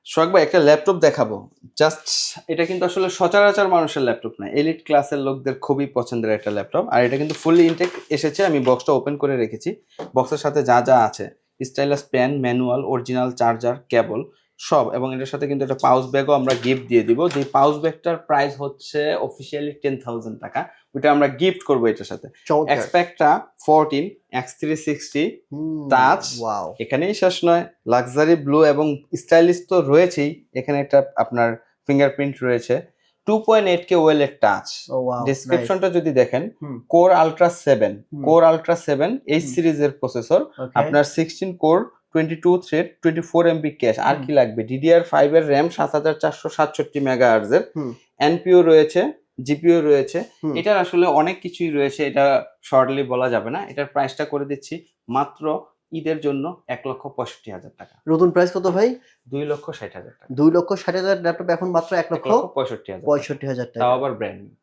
সোহাগ ভাই একটা ল্যাপটপ দেখাবো। জাস্ট এটা কিন্তু আসলে সচরাচর মানুষের ল্যাপটপ না, এলিট ক্লাসের লোকদের খুবই পছন্দের একটা ল্যাপটপ। আর এটা কিন্তু ফুললি ইনটেক এসেছে, আমি বক্সটা ওপেন করে রেখেছি। বক্সের সাথে যা যা আছে, stylus pen, manual, original charger, cable সব, এবং এটার সাথে কিন্তু একটা পাউচ ব্যাগও আমরা গিফট দিয়ে দিব। যে পাউচ ব্যাগটার প্রাইস হচ্ছে অফিসিয়ালি 10,000 টাকা, ওইটা আমরা গিফট করবো এটার সাথে। চমৎকার। এক্সপেক্টটা 14 X360 টাচ। ওয়াও। এখানেই শেষ নয়, লাক্সারি ব্লু এবং স্টাইলিশ তো রয়েছেই, এখানে একটা আপনার ফিঙ্গারপ্রিন্ট রয়েছে। 2.8K ওয়েলের touch. ও ওয়াও, ডেসক্রিপশনটা যদি দেখেন, হুম। কোর আলট্রা 7, হুম। কোর আলট্রা 7 এই সিরিজের প্রসেসর, ওকে। আপনার 16 কোর, 22 থ্রেড, 24 এমবি ক্যাশ। আর হুম। কি লাগবে? DDR5 এর র্যাম, 7467 মেগাহার্জ এর, হুম। এনপিও রয়েছে, জিপিও রয়েছে। হুম। এটার আসলে অনেক কিছুই রয়েছে, এটা শর্টলি বলা যাবে না। এটার প্রাইসটা করে দিচ্ছি মাত্র ঈদের জন্য 1,65,000 টাকা। নতুন প্রাইস কত ভাই? 2,60,000 টাকা। 2,60,000 ল্যাপটপ এখন মাত্র 1,65,000 1,65,000 টাকা। তাও আবার ব্র্যান্ড নিউ।